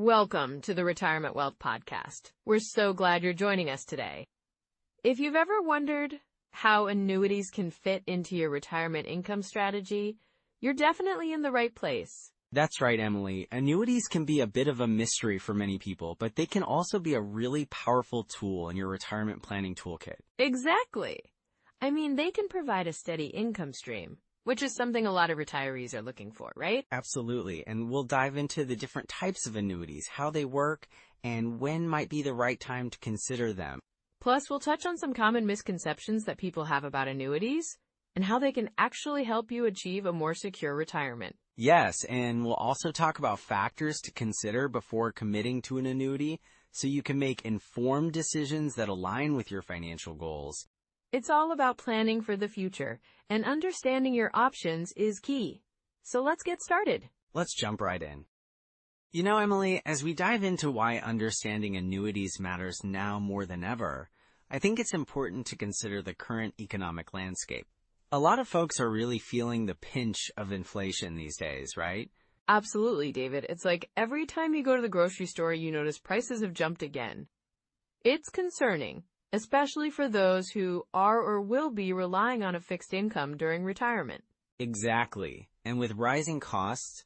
Welcome to the Retirement Wealth Podcast. We're so glad you're joining us today. If you've ever wondered how annuities can fit into your retirement income strategy, you're definitely in the right place. That's right, Emily. Annuities can be a bit of a mystery for many people, but they can also be a really powerful tool in your retirement planning toolkit. Exactly. I mean, they can provide a steady income stream, which is something a lot of retirees are looking for, right? Absolutely, and we'll dive into the different types of annuities, how they work, and when might be the right time to consider them. Plus, we'll touch on some common misconceptions that people have about annuities and how they can actually help you achieve a more secure retirement. Yes, and we'll also talk about factors to consider before committing to an annuity so you can make informed decisions that align with your financial goals. It's all about planning for the future, and understanding your options is key. So let's get started. Let's jump right in. You know, Emily, as we dive into why understanding annuities matters now more than ever, I think it's important to consider the current economic landscape. A lot of folks are really feeling the pinch of inflation these days, right? Absolutely, David. It's like every time you go to the grocery store, you notice prices have jumped again. It's concerning, especially for those who are or will be relying on a fixed income during retirement. Exactly. And with rising costs,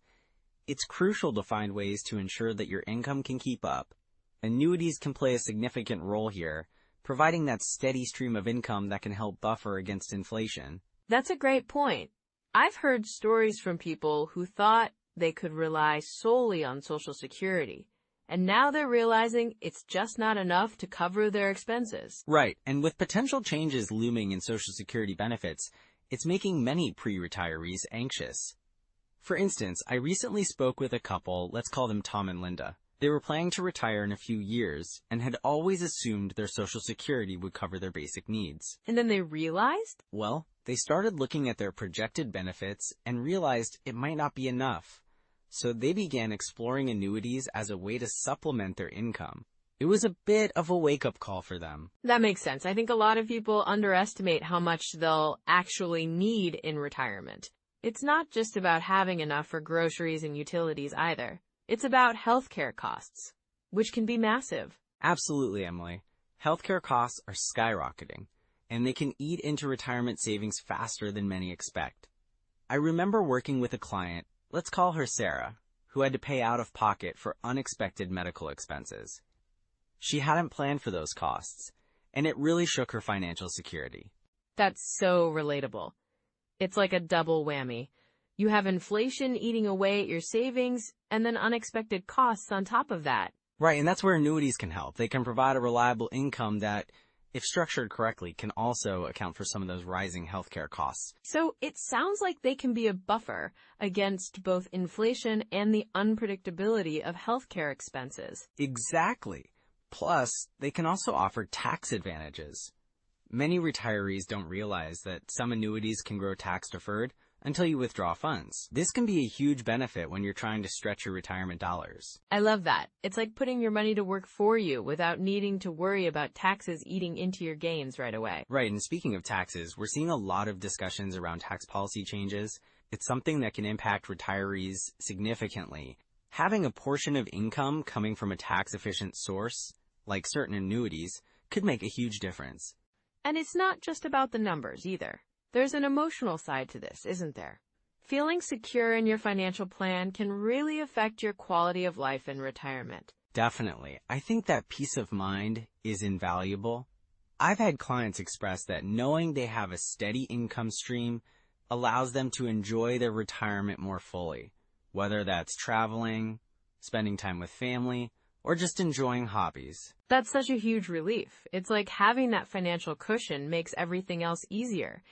it's crucial to find ways to ensure that your income can keep up. Annuities can play a significant role here, providing that steady stream of income that can help buffer against inflation. That's a great point. I've heard stories from people who thought they could rely solely on Social Security, and now they're realizing it's just not enough to cover their expenses. Right, and with potential changes looming in Social Security benefits, it's making many pre-retirees anxious. For instance, I recently spoke with a couple, let's call them Tom and Linda. They were planning to retire in a few years and had always assumed their Social Security would cover their basic needs. And then they realized? Well, they started looking at their projected benefits and realized it might not be enough. So they began exploring annuities as a way to supplement their income. It was a bit of a wake-up call for them. That makes sense. I think a lot of people underestimate how much they'll actually need in retirement. It's not just about having enough for groceries and utilities either. It's about healthcare costs, which can be massive. Absolutely, Emily. Healthcare costs are skyrocketing, and they can eat into retirement savings faster than many expect. I remember working with a client, let's call her Sarah, who had to pay out of pocket for unexpected medical expenses. She hadn't planned for those costs, and it really shook her financial security. That's so relatable. It's like a double whammy. You have inflation eating away at your savings, and then unexpected costs on top of that. Right, and that's where annuities can help. They can provide a reliable income that, if structured correctly, can also account for some of those rising healthcare costs. So it sounds like they can be a buffer against both inflation and the unpredictability of healthcare expenses. Exactly. Plus, they can also offer tax advantages. Many retirees don't realize that some annuities can grow tax-deferred until you withdraw funds. This can be a huge benefit when you're trying to stretch your retirement dollars. I love that. It's like putting your money to work for you without needing to worry about taxes eating into your gains right away. Right, and speaking of taxes, we're seeing a lot of discussions around tax policy changes. It's something that can impact retirees significantly. Having a portion of income coming from a tax-efficient source, like certain annuities, could make a huge difference. And it's not just about the numbers either. There's an emotional side to this, isn't there? Feeling secure in your financial plan can really affect your quality of life in retirement. Definitely. I think that peace of mind is invaluable. I've had clients express that knowing they have a steady income stream allows them to enjoy their retirement more fully, whether that's traveling, spending time with family, or just enjoying hobbies. That's such a huge relief. It's like having that financial cushion makes everything else easier.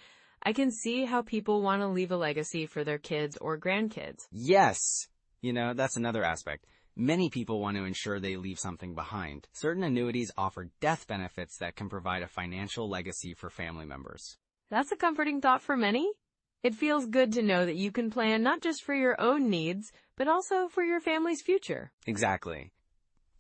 I can see how people want to leave a legacy for their kids or grandkids. Yes! You know, that's another aspect. Many people want to ensure they leave something behind. Certain annuities offer death benefits that can provide a financial legacy for family members. That's a comforting thought for many. It feels good to know that you can plan not just for your own needs, but also for your family's future. Exactly.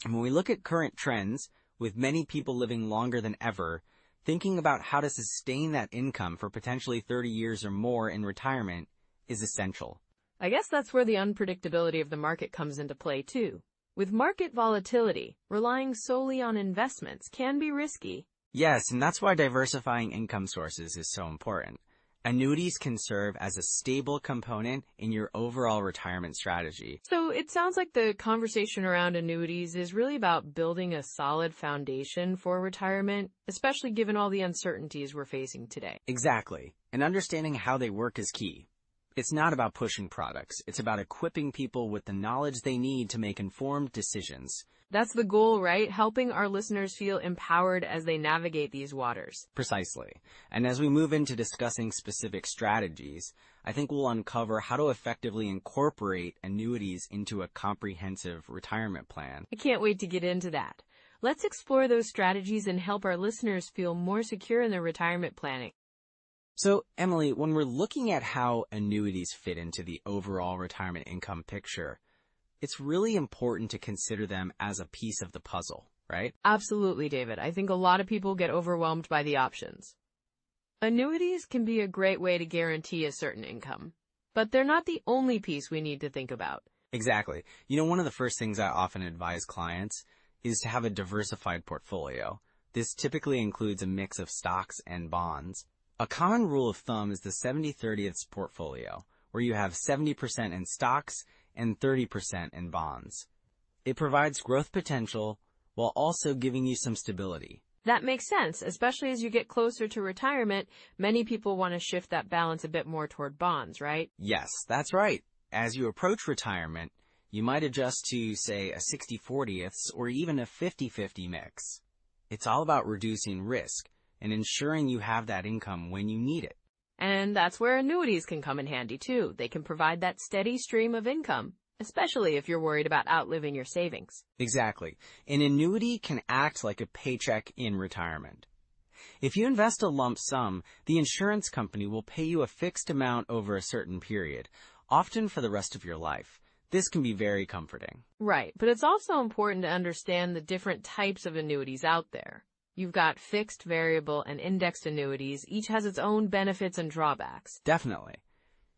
And when we look at current trends, with many people living longer than ever, thinking about how to sustain that income for potentially 30 years or more in retirement is essential. I guess that's where the unpredictability of the market comes into play too. With market volatility, relying solely on investments can be risky. Yes, and that's why diversifying income sources is so important. Annuities can serve as a stable component in your overall retirement strategy. So it sounds like the conversation around annuities is really about building a solid foundation for retirement, especially given all the uncertainties we're facing today. Exactly. And understanding how they work is key. It's not about pushing products. It's about equipping people with the knowledge they need to make informed decisions. That's the goal, right? Helping our listeners feel empowered as they navigate these waters. Precisely. And as we move into discussing specific strategies, I think we'll uncover how to effectively incorporate annuities into a comprehensive retirement plan. I can't wait to get into that. Let's explore those strategies and help our listeners feel more secure in their retirement planning. So, Emily, when we're looking at how annuities fit into the overall retirement income picture, it's really important to consider them as a piece of the puzzle, right? Absolutely, David. I think a lot of people get overwhelmed by the options. Annuities can be a great way to guarantee a certain income, but they're not the only piece we need to think about. Exactly. One of the first things I often advise clients is to have a diversified portfolio. This typically includes a mix of stocks and bonds. A common rule of thumb is the 70-30 portfolio, where you have 70% in stocks and 30% in bonds. It provides growth potential while also giving you some stability. That makes sense, especially as you get closer to retirement. Many people want to shift that balance a bit more toward bonds, right? Yes, that's right. As you approach retirement, you might adjust to, say, a 60-40 or even a 50-50 mix. It's all about reducing risk and ensuring you have that income when you need it. And that's where annuities can come in handy, too. They can provide that steady stream of income, especially if you're worried about outliving your savings. Exactly. An annuity can act like a paycheck in retirement. If you invest a lump sum, the insurance company will pay you a fixed amount over a certain period, often for the rest of your life. This can be very comforting. Right, but it's also important to understand the different types of annuities out there. You've got fixed, variable, and indexed annuities. Each has its own benefits and drawbacks. Definitely.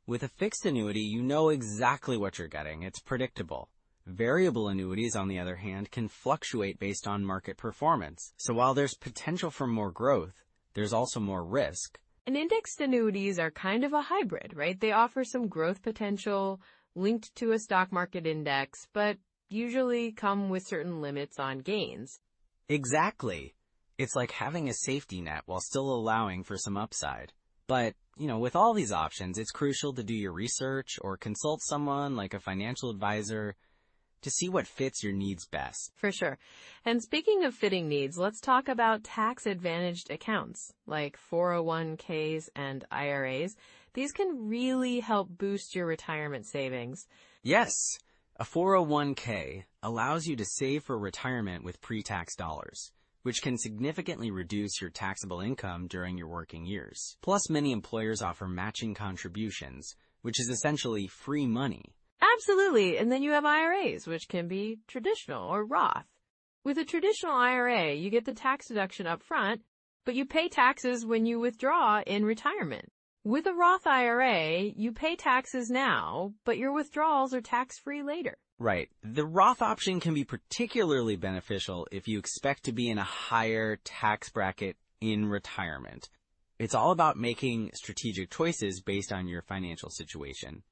With a fixed annuity, you know exactly what you're getting. It's predictable. Variable annuities, on the other hand, can fluctuate based on market performance. So while there's potential for more growth, there's also more risk. And indexed annuities are kind of a hybrid, right? They offer some growth potential linked to a stock market index, but usually come with certain limits on gains. Exactly. It's like having a safety net while still allowing for some upside. But, with all these options, it's crucial to do your research or consult someone like a financial advisor to see what fits your needs best. For sure. And speaking of fitting needs, let's talk about tax-advantaged accounts like 401ks and IRAs. These can really help boost your retirement savings. Yes, a 401k allows you to save for retirement with pre-tax dollars, which can significantly reduce your taxable income during your working years. Plus, many employers offer matching contributions, which is essentially free money. Absolutely. And then you have IRAs, which can be traditional or Roth. With a traditional IRA, you get the tax deduction up front, but you pay taxes when you withdraw in retirement. With a Roth IRA, you pay taxes now, but your withdrawals are tax-free later. Right. The Roth option can be particularly beneficial if you expect to be in a higher tax bracket in retirement. It's all about making strategic choices based on your financial situation.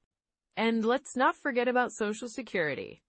And let's not forget about Social Security.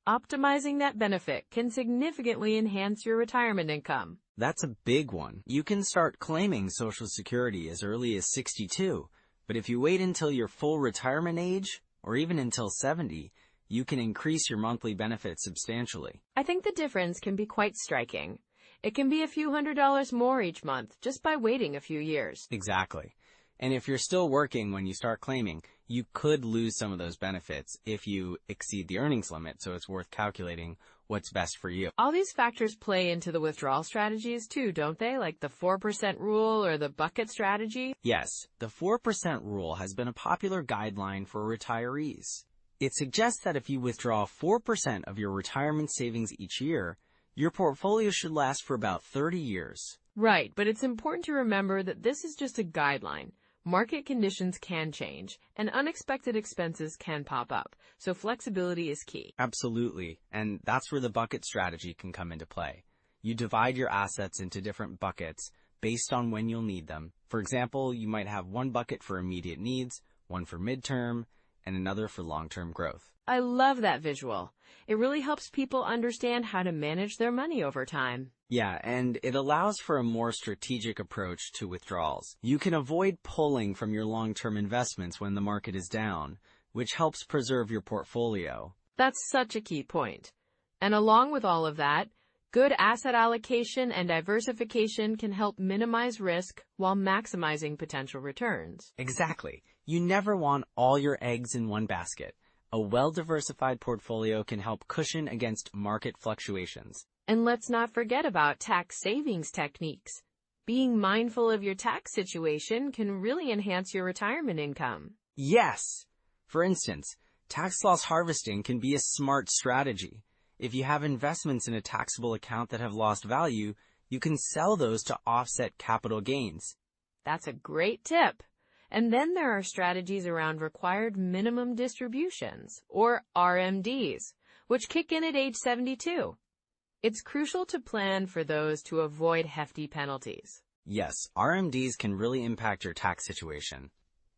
Optimizing that benefit can significantly enhance your retirement income. That's a big one. You can start claiming Social Security as early as 62, but if you wait until your full retirement age, or even until 70, you can increase your monthly benefit substantially. I think the difference can be quite striking. It can be a few $100s more each month just by waiting a few years. Exactly. And if you're still working when you start claiming, you could lose some of those benefits if you exceed the earnings limit, so it's worth calculating what's best for you. All these factors play into the withdrawal strategies too, don't they? Like the 4% rule or the bucket strategy? Yes, the 4% rule has been a popular guideline for retirees. It suggests that if you withdraw 4% of your retirement savings each year, your portfolio should last for about 30 years. Right, but it's important to remember that this is just a guideline. Market conditions can change, and unexpected expenses can pop up, so flexibility is key. Absolutely, and that's where the bucket strategy can come into play. You divide your assets into different buckets based on when you'll need them. For example, you might have one bucket for immediate needs, one for midterm, and another for long-term growth. I love that visual. It really helps people understand how to manage their money over time. Yeah, and it allows for a more strategic approach to withdrawals. You can avoid pulling from your long-term investments when the market is down, which helps preserve your portfolio. That's such a key point. And along with all of that, good asset allocation and diversification can help minimize risk while maximizing potential returns. Exactly. You never want all your eggs in one basket. A well-diversified portfolio can help cushion against market fluctuations. And let's not forget about tax savings techniques. Being mindful of your tax situation can really enhance your retirement income. Yes! For instance, tax loss harvesting can be a smart strategy. If you have investments in a taxable account that have lost value, you can sell those to offset capital gains. That's a great tip. And then there are strategies around required minimum distributions, or RMDs, which kick in at age 72. It's crucial to plan for those to avoid hefty penalties. Yes, RMDs can really impact your tax situation.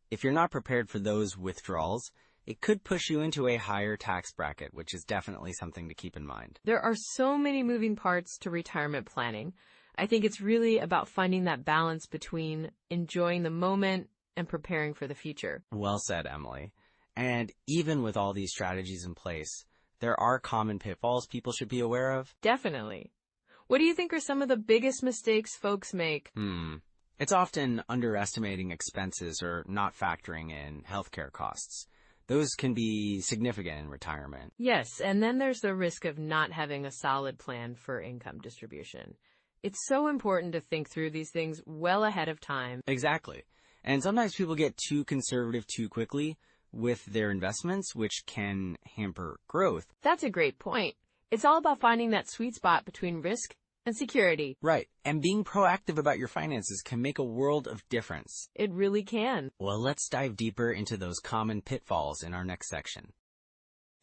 If you're not prepared for those withdrawals, it could push you into a higher tax bracket, which is definitely something to keep in mind. There are so many moving parts to retirement planning. I think it's really about finding that balance between enjoying the moment and preparing for the future. Well said, Emily. And even with all these strategies in place, there are common pitfalls people should be aware of. Definitely. What do you think are some of the biggest mistakes folks make? It's often underestimating expenses or not factoring in healthcare costs. Those can be significant in retirement. Yes, and then there's the risk of not having a solid plan for income distribution. It's so important to think through these things well ahead of time. Exactly. And sometimes people get too conservative too quickly with their investments, which can hamper growth. That's a great point. It's all about finding that sweet spot between risk and security. Right. And being proactive about your finances can make a world of difference. It really can. Well, let's dive deeper into those common pitfalls in our next section.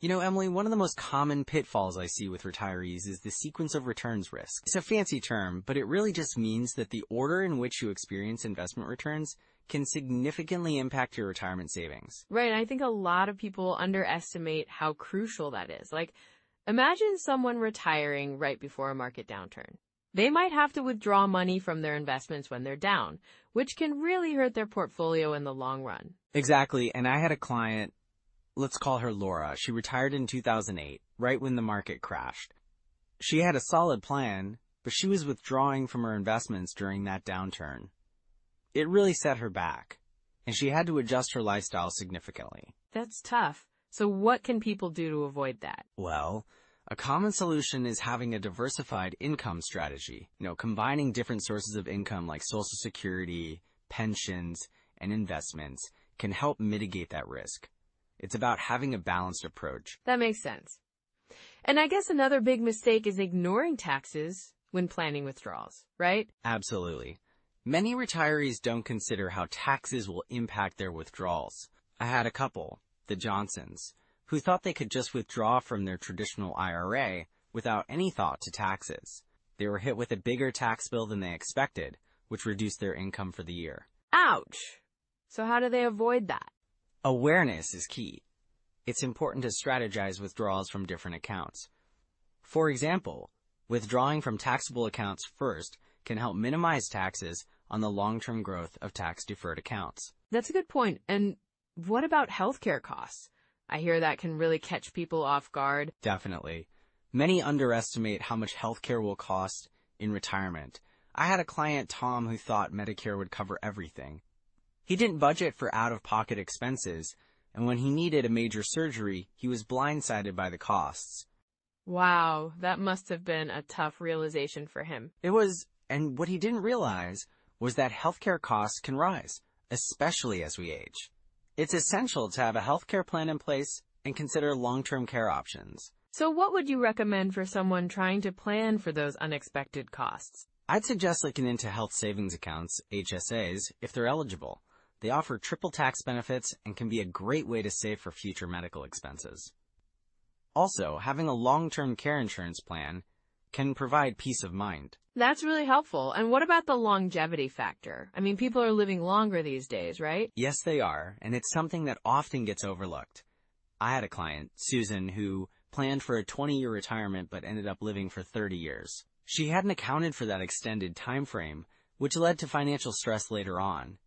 You know, Emily, one of the most common pitfalls I see with retirees is the sequence of returns risk. It's a fancy term, but it really just means that the order in which you experience investment returns can significantly impact your retirement savings. Right, I think a lot of people underestimate how crucial that is. Like, imagine someone retiring right before a market downturn. They might have to withdraw money from their investments when they're down, which can really hurt their portfolio in the long run. Exactly, and I had a client, let's call her Laura. She retired in 2008, right when the market crashed. She had a solid plan, but she was withdrawing from her investments during that downturn. It really set her back, and she had to adjust her lifestyle significantly. That's tough. So what can people do to avoid that? Well, a common solution is having a diversified income strategy. Combining different sources of income like Social Security, pensions, and investments can help mitigate that risk. It's about having a balanced approach. That makes sense. And I guess another big mistake is ignoring taxes when planning withdrawals, right? Absolutely. Many retirees don't consider how taxes will impact their withdrawals. I had a couple, the Johnsons, who thought they could just withdraw from their traditional IRA without any thought to taxes. They were hit with a bigger tax bill than they expected, which reduced their income for the year. Ouch! So how do they avoid that? Awareness is key. It's important to strategize withdrawals from different accounts. For example, withdrawing from taxable accounts first can help minimize taxes on the long-term growth of tax-deferred accounts. That's a good point. And what about healthcare costs? I hear that can really catch people off guard. Definitely. Many underestimate how much healthcare will cost in retirement. I had a client, Tom, who thought Medicare would cover everything. He didn't budget for out-of-pocket expenses, and when he needed a major surgery, he was blindsided by the costs. Wow, that must have been a tough realization for him. It was, and what he didn't realize was that healthcare costs can rise, especially as we age. It's essential to have a healthcare plan in place and consider long-term care options. So what would you recommend for someone trying to plan for those unexpected costs? I'd suggest looking into health savings accounts, HSAs, if they're eligible. They offer triple tax benefits and can be a great way to save for future medical expenses. Also, having a long-term care insurance plan can provide peace of mind. That's really helpful. And what about the longevity factor? I mean, people are living longer these days, right? Yes, they are, and it's something that often gets overlooked. I had a client, Susan, who planned for a 20-year retirement but ended up living for 30 years. She hadn't accounted for that extended time frame, which led to financial stress later on.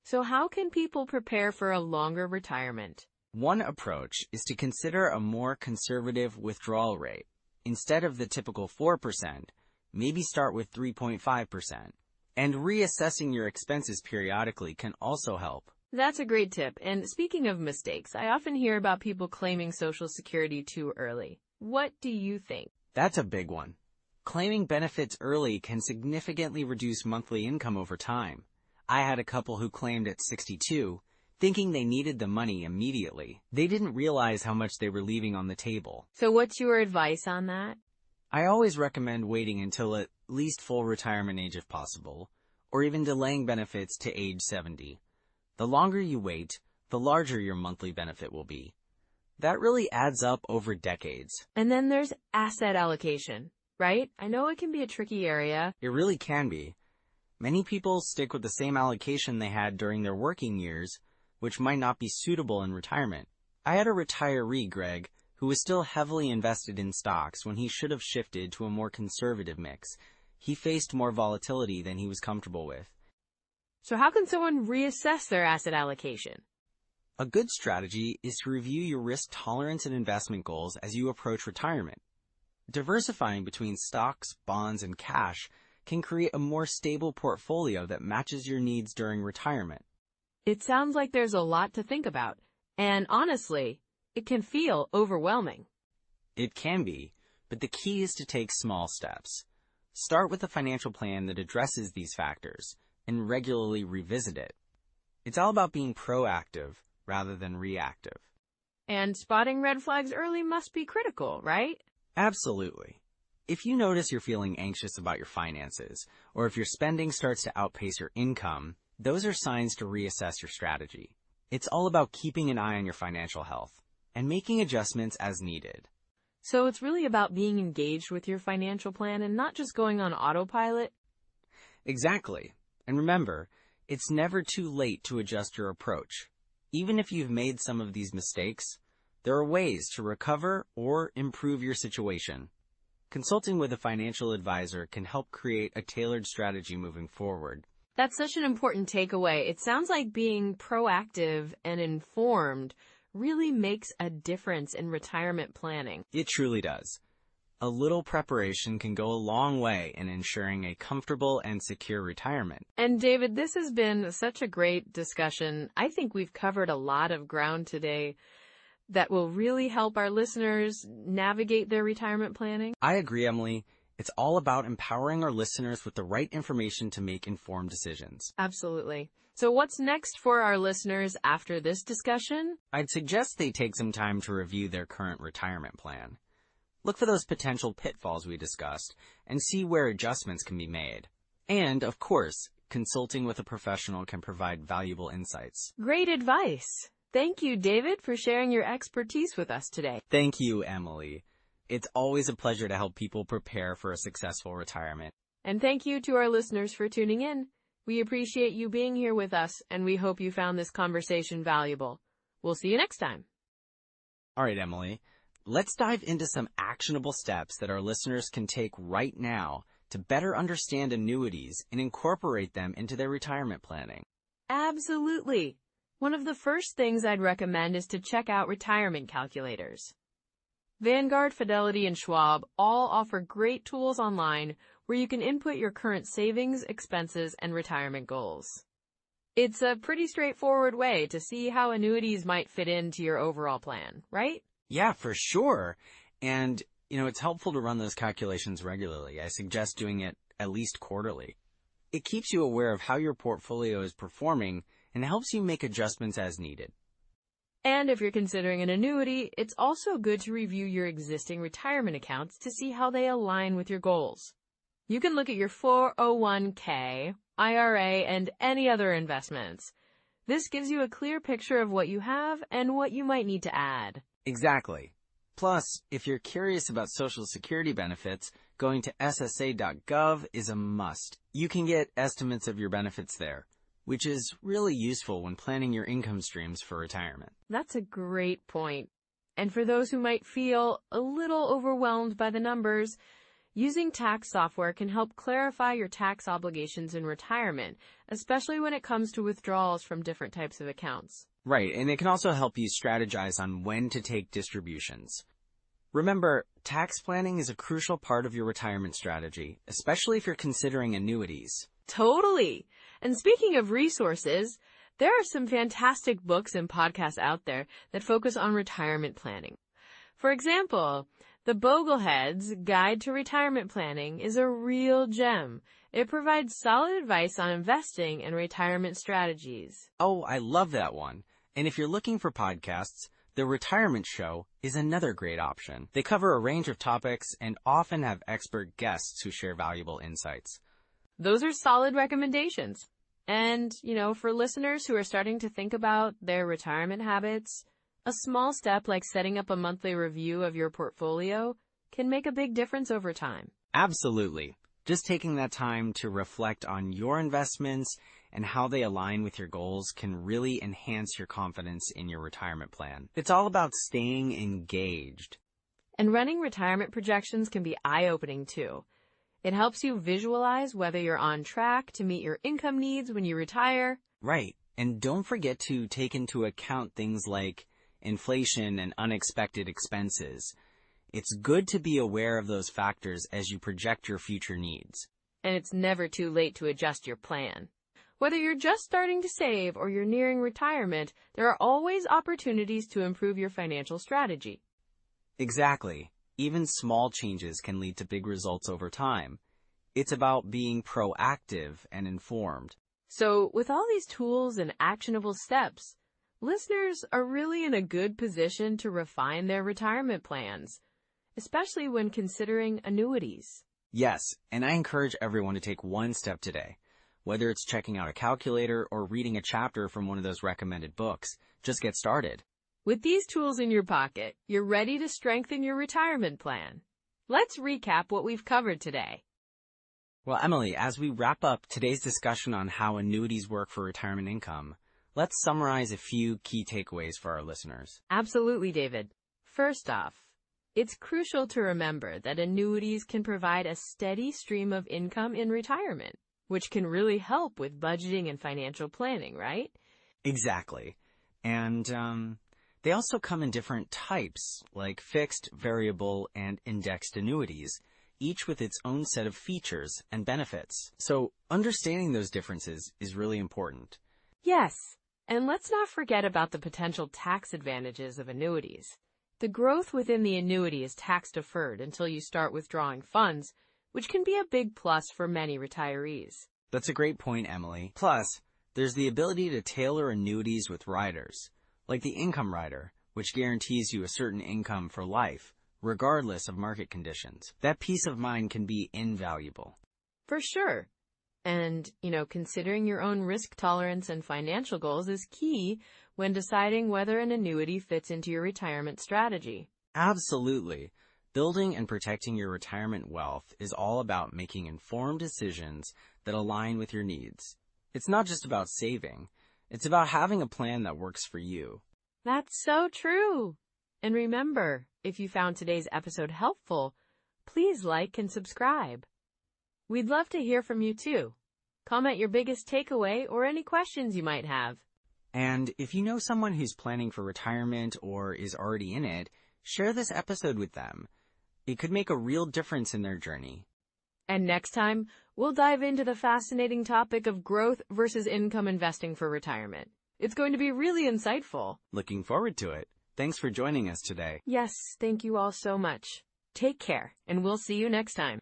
So how can people prepare for a longer retirement? One approach is to consider a more conservative withdrawal rate. Instead of the typical 4%, maybe start with 3.5%. And reassessing your expenses periodically can also help. That's a great tip. And speaking of mistakes, I often hear about people claiming Social Security too early. What do you think? That's a big one. Claiming benefits early can significantly reduce monthly income over time. I had a couple who claimed at 62, thinking they needed the money immediately. They didn't realize how much they were leaving on the table. So what's your advice on that? I always recommend waiting until at least full retirement age if possible, or even delaying benefits to age 70. The longer you wait, the larger your monthly benefit will be. That really adds up over decades. And then there's asset allocation, right? I know it can be a tricky area. It really can be. Many people stick with the same allocation they had during their working years, which might not be suitable in retirement. I had a retiree, Greg, who was still heavily invested in stocks when he should have shifted to a more conservative mix. He faced more volatility than he was comfortable with. So how can someone reassess their asset allocation? A good strategy is to review your risk tolerance and investment goals as you approach retirement. Diversifying between stocks, bonds, and cash can create a more stable portfolio that matches your needs during retirement. It sounds like there's a lot to think about, and honestly, it can feel overwhelming. It can be, but the key is to take small steps. Start with a financial plan that addresses these factors and regularly revisit it. It's all about being proactive rather than reactive. And spotting red flags early must be critical, right? Absolutely. If you notice you're feeling anxious about your finances, or if your spending starts to outpace your income, those are signs to reassess your strategy. It's all about keeping an eye on your financial health and making adjustments as needed. So it's really about being engaged with your financial plan and not just going on autopilot? Exactly. And remember, it's never too late to adjust your approach. Even if you've made some of these mistakes, there are ways to recover or improve your situation. Consulting with a financial advisor can help create a tailored strategy moving forward. That's such an important takeaway. It sounds like being proactive and informed really makes a difference in retirement planning. It truly does. A little preparation can go a long way in ensuring a comfortable and secure retirement. And David, this has been such a great discussion. I think we've covered a lot of ground today that will really help our listeners navigate their retirement planning. I agree, Emily. It's all about empowering our listeners with the right information to make informed decisions. Absolutely. So what's next for our listeners after this discussion? I'd suggest they take some time to review their current retirement plan. Look for those potential pitfalls we discussed and see where adjustments can be made. And, of course, consulting with a professional can provide valuable insights. Great advice. Thank you, David, for sharing your expertise with us today. Thank you, Emily. It's always a pleasure to help people prepare for a successful retirement. And thank you to our listeners for tuning in. We appreciate you being here with us, and we hope you found this conversation valuable. We'll see you next time. All right, Emily. Let's dive into some actionable steps that our listeners can take right now to better understand annuities and incorporate them into their retirement planning. Absolutely. One of the first things I'd recommend is to check out retirement calculators. Vanguard, Fidelity, and Schwab all offer great tools online where you can input your current savings, expenses, and retirement goals. It's a pretty straightforward way to see how annuities might fit into your overall plan, right? Yeah, for sure. And, it's helpful to run those calculations regularly. I suggest doing it at least quarterly. It keeps you aware of how your portfolio is performing and helps you make adjustments as needed. And if you're considering an annuity, it's also good to review your existing retirement accounts to see how they align with your goals. You can look at your 401k, IRA, and any other investments. This gives you a clear picture of what you have and what you might need to add. Exactly. Plus, if you're curious about Social Security benefits, going to ssa.gov is a must. You can get estimates of your benefits there, which is really useful when planning your income streams for retirement. That's a great point. And for those who might feel a little overwhelmed by the numbers, using tax software can help clarify your tax obligations in retirement, especially when it comes to withdrawals from different types of accounts. Right, and it can also help you strategize on when to take distributions. Remember, tax planning is a crucial part of your retirement strategy, especially if you're considering annuities. Totally. And speaking of resources, there are some fantastic books and podcasts out there that focus on retirement planning. For example, The Boglehead's Guide to Retirement Planning is a real gem. It provides solid advice on investing and retirement strategies. Oh, I love that one. And if you're looking for podcasts, The Retirement Show is another great option. They cover a range of topics and often have expert guests who share valuable insights. Those are solid recommendations. And, for listeners who are starting to think about their retirement habits, a small step like setting up a monthly review of your portfolio can make a big difference over time. Absolutely. Just taking that time to reflect on your investments and how they align with your goals can really enhance your confidence in your retirement plan. It's all about staying engaged. And running retirement projections can be eye-opening too. It helps you visualize whether you're on track to meet your income needs when you retire. Right. And don't forget to take into account things like inflation and unexpected expenses. It's good to be aware of those factors as you project your future needs. And it's never too late to adjust your plan. Whether you're just starting to save or you're nearing retirement, there are always opportunities to improve your financial strategy. Exactly. Even small changes can lead to big results over time. It's about being proactive and informed. So, with all these tools and actionable steps, listeners are really in a good position to refine their retirement plans, especially when considering annuities. Yes, and I encourage everyone to take one step today. Whether it's checking out a calculator or reading a chapter from one of those recommended books, just get started. With these tools in your pocket, you're ready to strengthen your retirement plan. Let's recap what we've covered today. Well, Emily, as we wrap up today's discussion on how annuities work for retirement income, let's summarize a few key takeaways for our listeners. Absolutely, David. First off, it's crucial to remember that annuities can provide a steady stream of income in retirement, which can really help with budgeting and financial planning, right? Exactly. And they also come in different types, like fixed, variable, and indexed annuities, each with its own set of features and benefits. So understanding those differences is really important. Yes, and let's not forget about the potential tax advantages of annuities. The growth within the annuity is tax-deferred until you start withdrawing funds, which can be a big plus for many retirees. That's a great point, Emily. Plus, there's the ability to tailor annuities with riders, like the income rider, which guarantees you a certain income for life, regardless of market conditions. That peace of mind can be invaluable. For sure. And, considering your own risk tolerance and financial goals is key when deciding whether an annuity fits into your retirement strategy. Absolutely. Building and protecting your retirement wealth is all about making informed decisions that align with your needs. It's not just about saving. It's about having a plan that works for you. That's so true. And remember, if you found today's episode helpful, please like and subscribe. We'd love to hear from you too. Comment your biggest takeaway or any questions you might have. And if you know someone who's planning for retirement or is already in it, share this episode with them. It could make a real difference in their journey. And next time, we'll dive into the fascinating topic of growth versus income investing for retirement. It's going to be really insightful. Looking forward to it. Thanks for joining us today. Yes, thank you all so much. Take care, and we'll see you next time.